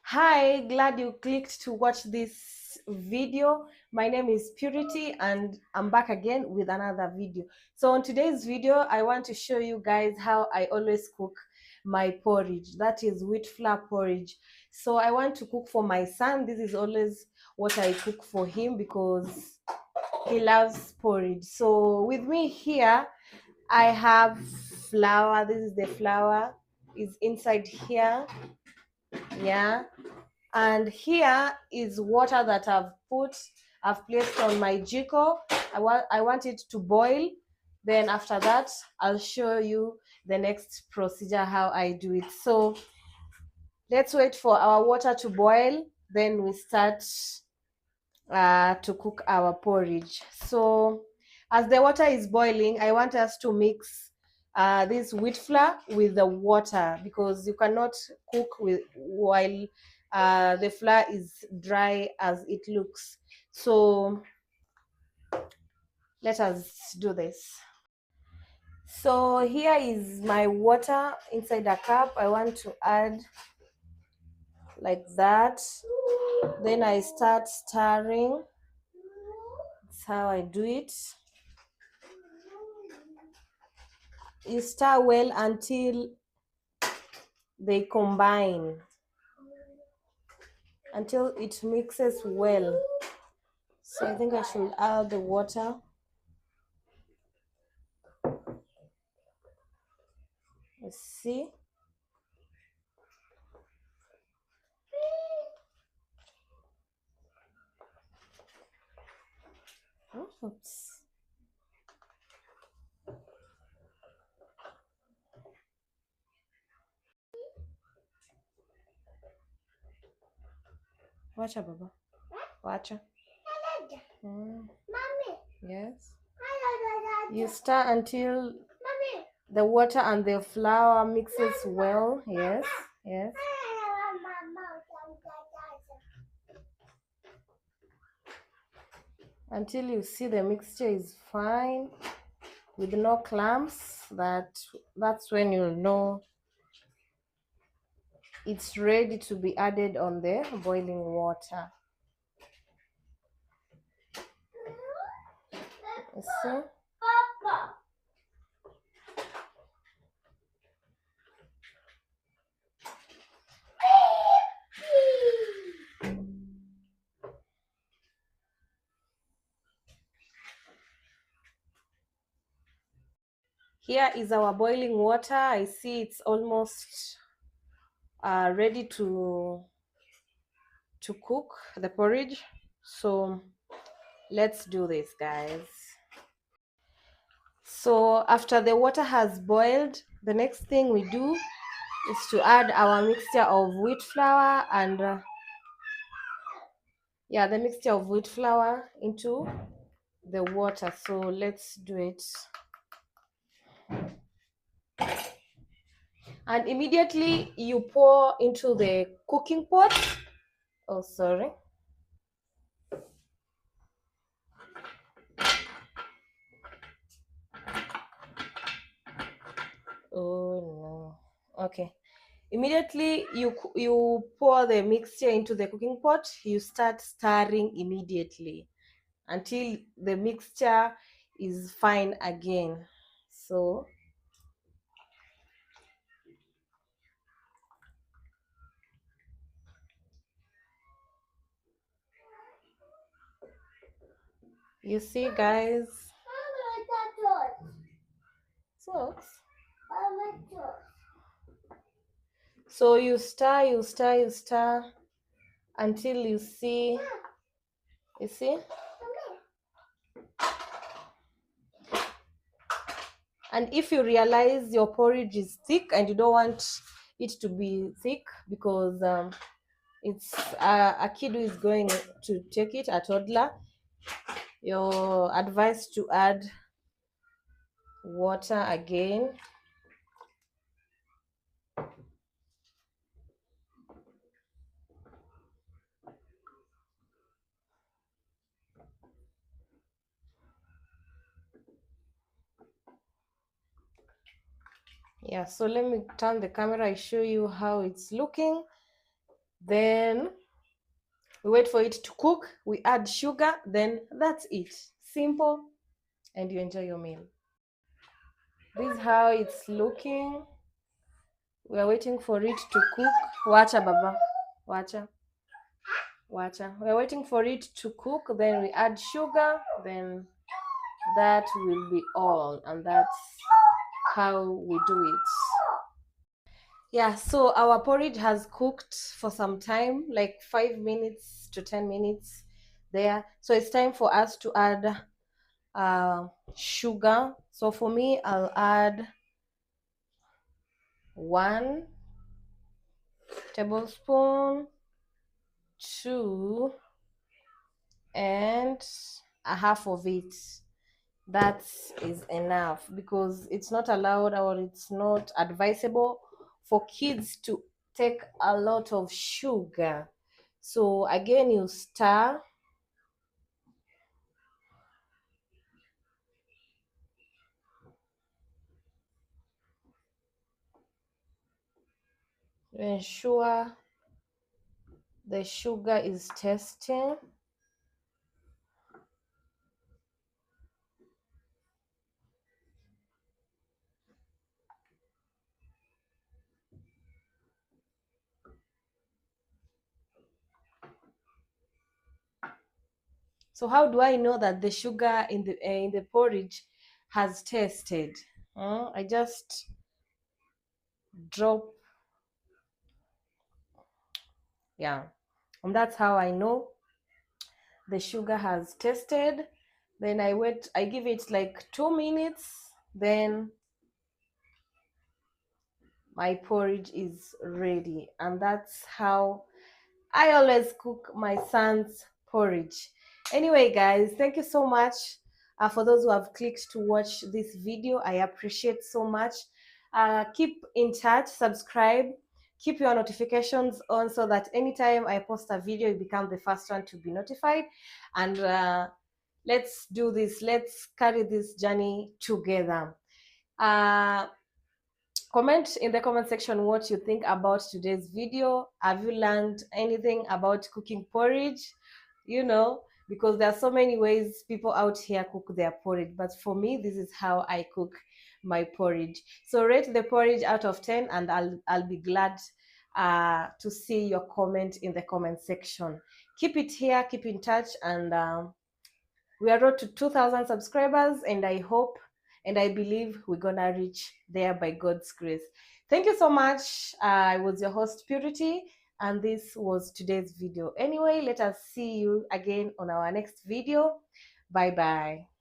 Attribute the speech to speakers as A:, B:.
A: Hi, glad you clicked to watch this video. My name is Purity and I'm back again with another video. So on today's video, I want to show you guys how I always cook my porridge. That is wheat flour porridge. So I want to cook for my son. This is always what I cook for him because he loves porridge. So with me here, I have flour. This is the flour. Is inside here. Yeah, and here is water that I've placed on my jiko. I want it to boil. Then after that, I'll show you the next procedure how I do it. So let's wait for our water to boil, then we start to cook our porridge. So as the water is boiling, I want us to mix this wheat flour with the water, because you cannot cook with while the flour is dry as it looks. So let us do this. So here is my water inside a cup. I want to add like that. Then I start stirring. That's how I do it. You stir well until they combine, until it mixes well. So I think I should add the water. Let's see. Oops. Wacha baba. Wacha. Mommy. Yes. You stir until the water and the flour mixes well. Yes. Yes. Until you see the mixture is fine with no clumps. That's when you'll know it's ready to be added on the boiling water. You see? Here is our boiling water. I see it's almost ready to cook the porridge. So let's do this, guys. So after the water has boiled, the next thing we do is to add our mixture of wheat flour and the mixture of wheat flour into the water. So let's do it. And immediately you pour into the cooking pot. Oh, sorry. Oh no. Okay. Immediately you pour the mixture into the cooking pot. You start stirring immediately until the mixture is fine again. So you see, guys. Socks. So you stir until you see. You see? And if you realize your porridge is thick and you don't want it to be thick because it's a kid who is going to take it, a toddler, you're advised to add water again. Yeah, so let me turn the camera, I show you how it's looking. Then we wait for it to cook, we add sugar, then that's it. Simple, and you enjoy your meal. This is how it's looking. We are waiting for it to cook. Wacha baba, wacha, wacha. We are waiting for it to cook, then we add sugar, then that will be all, and that's how we do it. Yeah, so our porridge has cooked for some time, like 5 minutes to 10 minutes there. So it's time for us to add sugar. So for me, I'll add 1 tablespoon, 2, and a half of it. That is enough, because it's not allowed or it's not advisable for kids to take a lot of sugar. So again, you stir. Ensure the sugar is tasting. So how do I know that the sugar in the porridge has tasted? I just drop, yeah, and that's how I know the sugar has tasted. Then I give it like 2 minutes, then my porridge is ready. And that's how I always cook my son's porridge. Anyway, guys, thank you so much for those who have clicked to watch this video. I appreciate so much. Keep in touch, subscribe, keep your notifications on, so that anytime I post a video, you become the first one to be notified. And let's do this. Let's carry this journey together. Comment in the comment section what you think about today's video. Have you learned anything about cooking porridge? You know, because there are so many ways people out here cook their porridge, but for me, this is how I cook my porridge. So rate the porridge out of 10, and I'll be glad to see your comment in the comment section. Keep it here, keep in touch, and we are road to 2,000 subscribers, and I hope and I believe we're gonna reach there by God's grace. Thank you so much. I was your host, Purity, and this was today's video. Anyway, let us see you again on our next video. Bye bye.